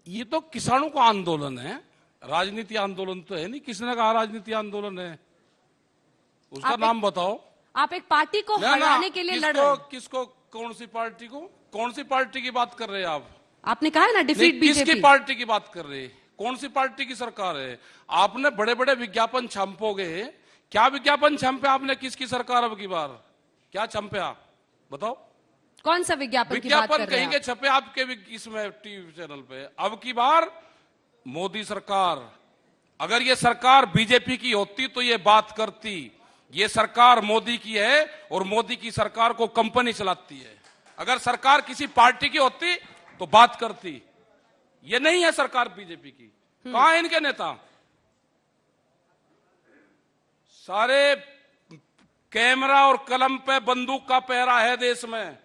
ये तो किसानों का आंदोलन है, राजनीति आंदोलन तो है नहीं। किसने कहा राजनीति आंदोलन है? उसका नाम बताओ। आप एक पार्टी को हराने के लिए लड़ रहे हैं। किसको? कौन सी पार्टी को? कौन सी पार्टी की बात कर रहे हैं आप? आपने कहा है ना डिफीट बीजेपी। किसकी पार्टी की बात कर रहे हैं? कौन सी पार्टी की सरकार है? आपने बड़े बड़े विज्ञापन छापोगे, क्या विज्ञापन छापे आपने? किसकी सरकार अब की बार क्या छापा बताओ? कौन सा विज्ञापन की बात कर रहे हैं? कहेंगे छपे आपके इसमें टीवी चैनल पे। अब की बार मोदी सरकार, अगर ये सरकार बीजेपी की होती तो ये बात करती। ये सरकार मोदी की है और मोदी की सरकार को कंपनी चलाती है। अगर सरकार किसी पार्टी की होती तो बात करती। ये नहीं है सरकार बीजेपी की। कहां है इनके नेता? सारे कैमरा और कलम पे बंदूक का पहरा है देश में,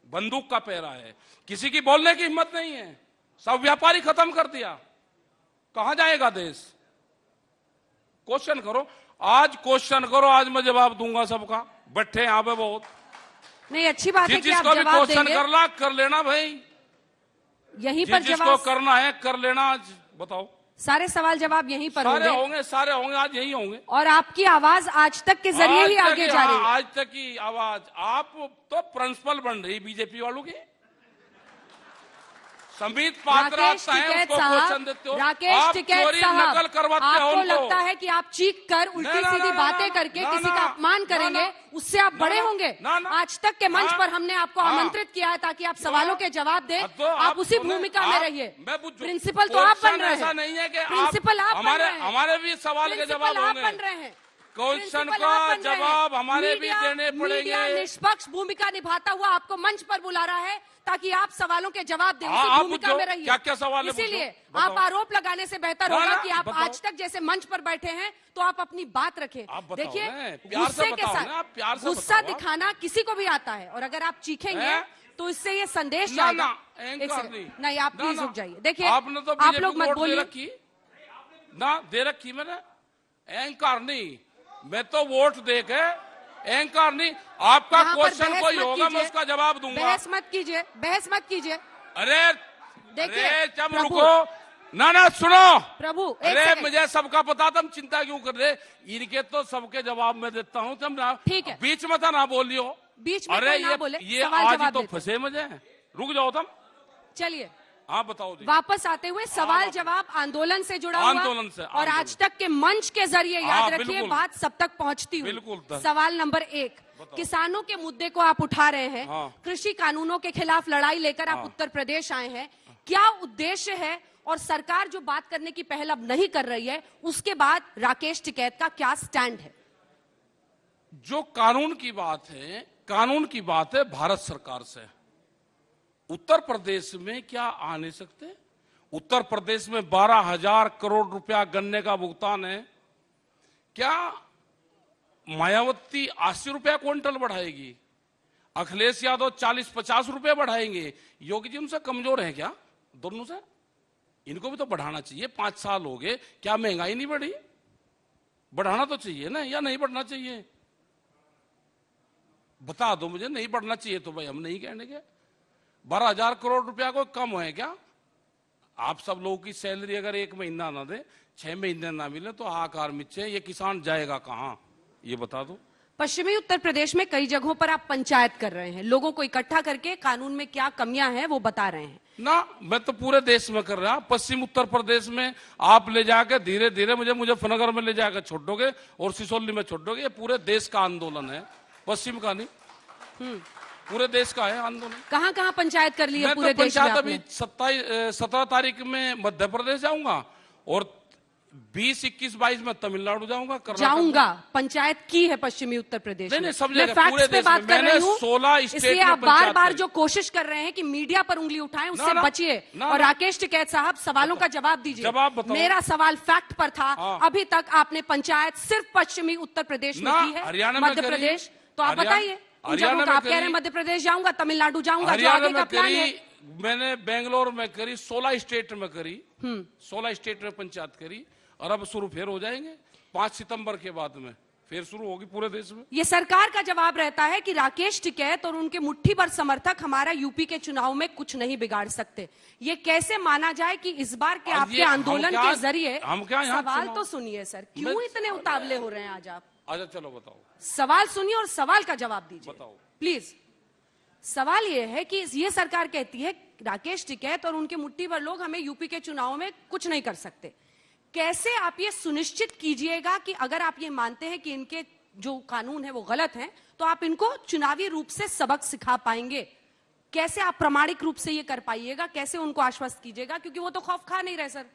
बंदूक का पहरा है। किसी की बोलने की हिम्मत नहीं है। सब व्यापारी खत्म कर दिया। कहां जाएगा देश? क्वेश्चन करो, आज क्वेश्चन करो, आज मैं जवाब दूंगा सबका। बैठे यहां पे बहुत नहीं, अच्छी बात है कि आप जिसको भी जवाब क्वेश्चन देंगे। कर लेना भाई, यहीं पर जिसको जवाब करना है कर लेना। आज बताओ, सारे सवाल जवाब यहीं पर सारे होंगे। सारे होंगे, आज यही होंगे। और आपकी आवाज आज तक के जरिए ही आगे जा रही है। आज तक की आवाज आप तो प्रिंसिपल बन रही बीजेपी वालों की। समीत पात्रा आता है, उसको क्वेश्चन देते हो। राकेश टिकैत साहब, नकल करवाते हो। आपको लगता है कि आप चीख कर उल्टी सीधी बातें करके किसी का अपमान करेंगे, उससे आप बड़े होंगे? आज तक के मंच पर हमने आपको आमंत्रित किया है ताकि आप सवालों के जवाब दें। आप उसी भूमिका में रहिए। प्रिंसिपल तो आप बन रहे हैं। ऐसा नहीं है कि प्रिंसिपल आप बन रहे हैं। हमारे भी सवाल के जवाब आप होंगे। बन रहे हैं। क्वेश्चन का जवाब हमारे भी देने पड़ेंगे। निष्पक्ष भूमिका निभाता हुआ आपको मंच पर बुला रहा है ताकि आप सवालों के जवाब दें। उसी भूमिका में रहिए। क्या सवाल है? इसीलिए आप आरोप लगाने से बेहतर होगा कि आप आज तक जैसे मंच पर बैठे हैं तो आप अपनी बात रखें। देखिए, गुस्से के साथ गुस्सा दिखाना किसी को भी आता है, और अगर आप चीखेंगे तो इससे ये संदेश जाएगा। नहीं, आप प्लीज रुक जाइए। देखिए, आप लोग मत बोलिए ना। दे रखी मैंने एंकर नहीं, मैं तो वोट देके एंकर नहीं। आपका क्वेश्चन कोई होगा, मैं उसका जवाब दूंगा। बहस मत कीजिए, बहस मत कीजिए। अरे देखिए, जब रुको ना सुनो प्रभु। अरे मुझे सबका पता, तुम चिंता क्यों कर रहे? इनके तो सबके जवाब मैं देता हूँ। तुम ना ठीक है, बीच में था ना बोलियो। बीच में अरे ना बोले, ये आज तो फंसे मुझे। रुक जाओ तुम। चलिए, हाँ बताओ जी। वापस आते हुए सवाल जवाब आंदोलन से जुड़ा हुआ। आंदोलन से, और आज तक के मंच के जरिए याद रखिए, बात सब तक पहुंचती हुई। बिल्कुल। सवाल नंबर 1, किसानों के मुद्दे को आप उठा रहे हैं। कृषि कानूनों के खिलाफ लड़ाई लेकर आप उत्तर प्रदेश आए हैं। क्या उद्देश्य है? और सरकार जो बात करने की पहल अब नहीं कर रही है, उसके बाद राकेश टिकैत का क्या स्टैंड है? जो कानून की बात है, कानून की बात है भारत सरकार से। उत्तर प्रदेश में क्या आ नहीं सकते? उत्तर प्रदेश में 12,000 करोड़ रुपया गन्ने का भुगतान है। क्या मायावती 80 रुपया क्विंटल बढ़ाएगी? अखिलेश यादव 40-50 रुपये बढ़ाएंगे? योगी जी उनसे कमजोर है क्या? दोनों से इनको भी तो बढ़ाना चाहिए। 5 साल हो गए, क्या महंगाई नहीं बढ़ी? बढ़ाना तो चाहिए ना, या नहीं बढ़ना चाहिए? बता दो मुझे। नहीं बढ़ना चाहिए तो भाई हम नहीं कहने के। 12,000 करोड़ रुपया को कम है क्या? आप सब लोगों की सैलरी अगर 1 महीना ना दे, 6 महीने ना मिले तो हाहाकार मिचे। ये किसान जाएगा कहां? ये बता दो। पश्चिमी उत्तर प्रदेश में कई जगहों पर आप पंचायत कर रहे हैं, लोगों को इकट्ठा करके कानून में क्या कमियां हैं वो बता रहे हैं ना। मैं तो पूरे देश में कर रहा। पश्चिम उत्तर प्रदेश में आप ले जाकर धीरे धीरे मुझे मुजफ्फरनगर में ले जाकर छोड़ दोगे और सिसोली में छोड़ दोगे। ये पूरे देश का आंदोलन है, पश्चिम का नहीं। पूरे देश का है आंदोलन। कहां कहां पंचायत कर ली है पूरे देश में? अभी 17 तारीख में मध्य प्रदेश जाऊंगा और 20, 21, 22 में तमिलनाडु जाऊंगा। पंचायत की है पश्चिमी उत्तर प्रदेश में। सब मैं फैक्ट्स पे बात कर रही हूँ। 16 स्टेट इसलिए आप बार बार जो कोशिश कर रहे हैं कि मीडिया पर उंगली उठाएं, उससे बचिए। और राकेश टिकैत साहब, सवालों का जवाब दीजिए। मेरा सवाल फैक्ट पर था। अभी तक आपने पंचायत सिर्फ पश्चिमी उत्तर प्रदेश में की है, मध्य प्रदेश तो आप बताइए। आप कह रहे हैं मध्य प्रदेश जाऊंगा, तमिलनाडु जाऊंगा, जो आगे का प्लान है? मैंने बेंगलोर में करी, 16 स्टेट में करी, 16 स्टेट में पंचायत करी। और अब शुरू फिर हो जाएंगे 5 सितंबर के बाद में। फिर शुरू होगी पूरे देश में। ये सरकार का जवाब रहता है कि राकेश टिकैत और उनके मुट्ठी भर समर्थक हमारा यूपी के चुनाव में कुछ नहीं बिगाड़ सकते। ये कैसे माना जाए कि इस बार के आपके आंदोलन के जरिए सवाल तो सुनिए सर, क्यों इतने उतावले हो रहे हैं आज आप? अच्छा चलो बताओ, सवाल सुनिए और सवाल का जवाब दीजिए, बताओ प्लीज। सवाल ये है कि ये सरकार कहती है राकेश टिकैत और उनके मुट्ठी भर लोग हमें यूपी के चुनाव में कुछ नहीं कर सकते। कैसे आप ये सुनिश्चित कीजिएगा कि अगर आप ये मानते हैं कि इनके जो कानून है वो गलत है, तो आप इनको चुनावी रूप से सबक सिखा पाएंगे? कैसे आप प्रामाणिक रूप से ये कर पाइएगा? कैसे उनको आश्वस्त कीजिएगा? क्योंकि वो तो खौफ खा नहीं रहे सर।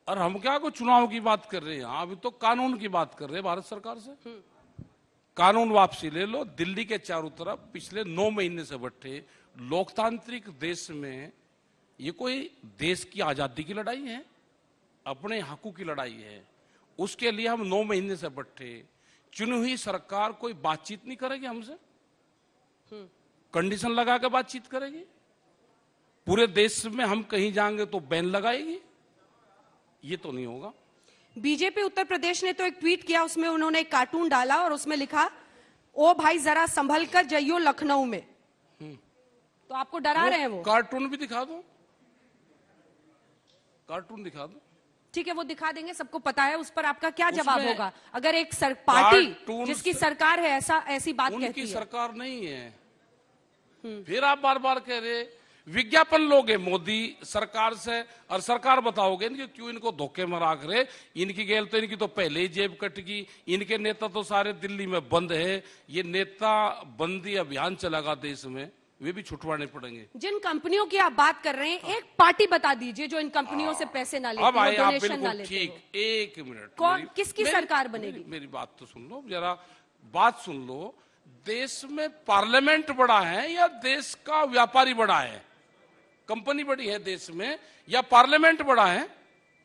और हम क्या को चुनाव की बात कर रहे हैं, अभी तो कानून की बात कर रहे हैं भारत सरकार से। कानून वापसी ले लो। दिल्ली के चारों तरफ पिछले 9 महीने से बैठे लोकतांत्रिक देश में ये कोई देश की आजादी की लड़ाई है, अपने हकों की लड़ाई है। उसके लिए हम 9 महीने से बैठे, चुनी हुई सरकार कोई बातचीत नहीं करेगी हमसे? कंडीशन लगा के बातचीत करेगी? पूरे देश में हम कहीं जाएंगे तो बैन लगाएगी? ये तो नहीं होगा। बीजेपी उत्तर प्रदेश ने तो एक ट्वीट किया, उसमें उन्होंने एक कार्टून डाला और उसमें लिखा, ओ भाई जरा संभल कर जाइयो लखनऊ में। तो आपको डरा रहे हैं वो? कार्टून भी दिखा दो, कार्टून दिखा दो। ठीक है, वो दिखा देंगे, सबको पता है। उस पर आपका क्या जवाब होगा अगर एक पार्टी जिसकी सरकार है ऐसी बात कहती है? उनकी सरकार नहीं है। फिर आप बार बार कह रहे विज्ञापन लोगे मोदी सरकार से, और सरकार बताओगे इनके क्यों इनको धोखे में रख रहे? इनकी गेल तो इनकी तो पहले ही जेब कटगी। इनके नेता तो सारे दिल्ली में बंद है। ये नेता बंदी अभियान चलेगा देश में, वे भी छुटवाने पड़ेंगे। जिन कंपनियों की आप बात कर रहे हैं, एक पार्टी बता दीजिए जो इन कंपनियों से पैसे ना लेती हो, डोनेशन ना लेती हो। ठीक, एक मिनट, कौन किसकी सरकार बनेगी? मेरी बात तो सुन लो जरा, बात सुन लो। देश में पार्लियामेंट बड़ा है या देश का व्यापारी बड़ा है? कंपनी बड़ी है देश में या पार्लियामेंट बड़ा है?